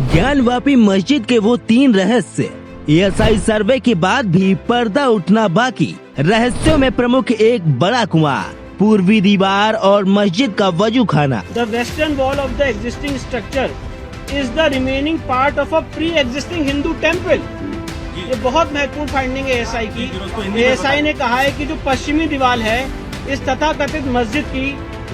ज्ञानवापी मस्जिद के वो 3 रहस्य, एएसआई सर्वे के बाद भी पर्दा उठना बाकी। रहस्यों में प्रमुख एक बड़ा कुआं, पूर्वी दीवार और मस्जिद का वजू खाना। The western wall of the existing structure is the remaining part of a pre-existing Hindu temple. ये बहुत महत्वपूर्ण फाइंडिंग है एएसआई की। एएसआई ने कहा है कि जो पश्चिमी दीवार है इस तथाकथित मस्जिद की,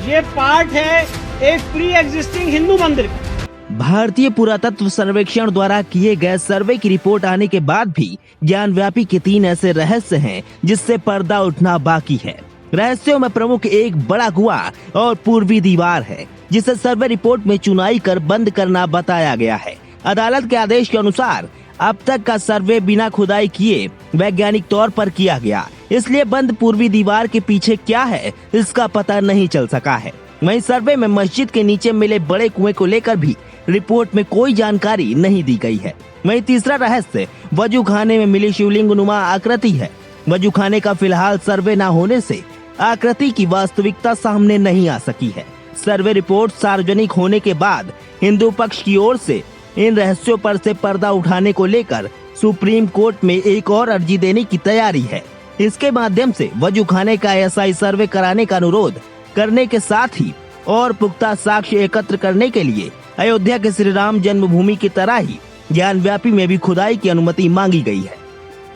ये पार्ट है एक प्री एग्जिस्टिंग हिंदू मंदिर का। भारतीय पुरातत्व सर्वेक्षण द्वारा किए गए सर्वे की रिपोर्ट आने के बाद भी ज्ञानव्यापी के 3 ऐसे रहस्य हैं जिससे पर्दा उठना बाकी है। रहस्यों में प्रमुख एक बड़ा कुआं और पूर्वी दीवार है, जिसे सर्वे रिपोर्ट में चुनाई कर बंद करना बताया गया है। अदालत के आदेश के अनुसार अब तक का सर्वे बिना खुदाई किए वैज्ञानिक तौर पर किया गया, इसलिए बंद पूर्वी दीवार के पीछे क्या है इसका पता नहीं चल सका है। वहीं सर्वे में मस्जिद के नीचे मिले बड़े कुएं को लेकर भी रिपोर्ट में कोई जानकारी नहीं दी गई है। वहीं तीसरा रहस्य वजू खाने में मिली शिवलिंग नुमा आकृति है। वजू खाने का फिलहाल सर्वे न होने से आकृति की वास्तविकता सामने नहीं आ सकी है। सर्वे रिपोर्ट सार्वजनिक होने के बाद हिंदू पक्ष की ओर से इन रहस्यों पर से पर्दा उठाने को लेकर सुप्रीम कोर्ट में एक और अर्जी देने की तैयारी है। इसके माध्यम से वजू खाने का एएसआई सर्वे कराने का अनुरोध करने के साथ ही और पुख्ता साक्ष्य एकत्र करने के लिए अयोध्या के श्री राम जन्मभूमि की तरह ही ज्ञानव्यापी में भी खुदाई की अनुमति मांगी गई है।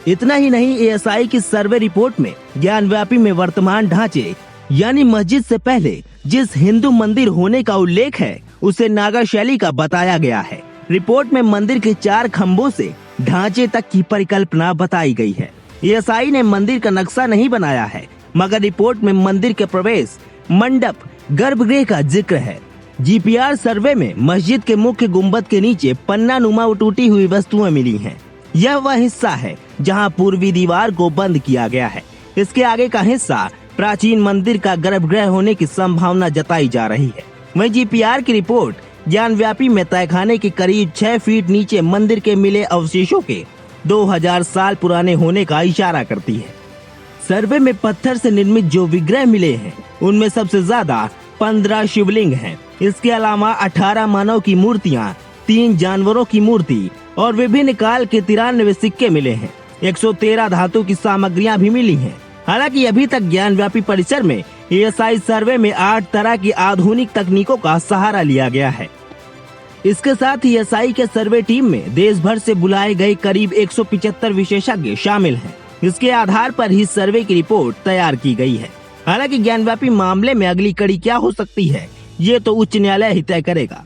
इतना ही नहीं, एएसआई की सर्वे रिपोर्ट में ज्ञानव्यापी में वर्तमान ढांचे यानी मस्जिद से पहले जिस हिंदू मंदिर होने का उल्लेख है उसे नागा शैली का बताया गया है। रिपोर्ट में मंदिर के 4 खम्भों से ढांचे तक की परिकल्पना बताई गई है। एएसआई ने मंदिर का नक्शा नहीं बनाया है, मगर रिपोर्ट में मंदिर के प्रवेश मंडप गर्भगृह का जिक्र है। जीपीआर सर्वे में मस्जिद के मुख्य गुंबद के नीचे पन्ना नुमा टूटी हुई वस्तुएं मिली हैं। यह वह हिस्सा है जहां पूर्वी दीवार को बंद किया गया है। इसके आगे का हिस्सा प्राचीन मंदिर का गर्भगृह होने की संभावना जताई जा रही है। वहीं जीपीआर की रिपोर्ट ज्ञानव्यापी में तहखाने के करीब 6 फीट नीचे मंदिर के मिले अवशेषों के 2000 साल पुराने होने का इशारा करती है। सर्वे में पत्थर से निर्मित जो विग्रह मिले हैं उनमें सबसे ज्यादा 15 शिवलिंग हैं। इसके अलावा 18 मानव की मूर्तियां, 3 जानवरों की मूर्ति और विभिन्न काल के 93 सिक्के मिले हैं। 113 धातु की सामग्रियां भी मिली हैं। हालांकि अभी तक ज्ञानव्यापी परिसर में एएसआई सर्वे में 8 तरह की आधुनिक तकनीकों का सहारा लिया गया है। इसके साथ ही एएसआई के सर्वे टीम में देश भर से बुलाए गए करीब 175 विशेषज्ञ शामिल हैं। इसके आधार पर ही सर्वे की रिपोर्ट तैयार की गई है। हालांकि ज्ञानव्यापी मामले में अगली कड़ी क्या हो सकती है, ये तो उच्च न्यायालय ही तय करेगा।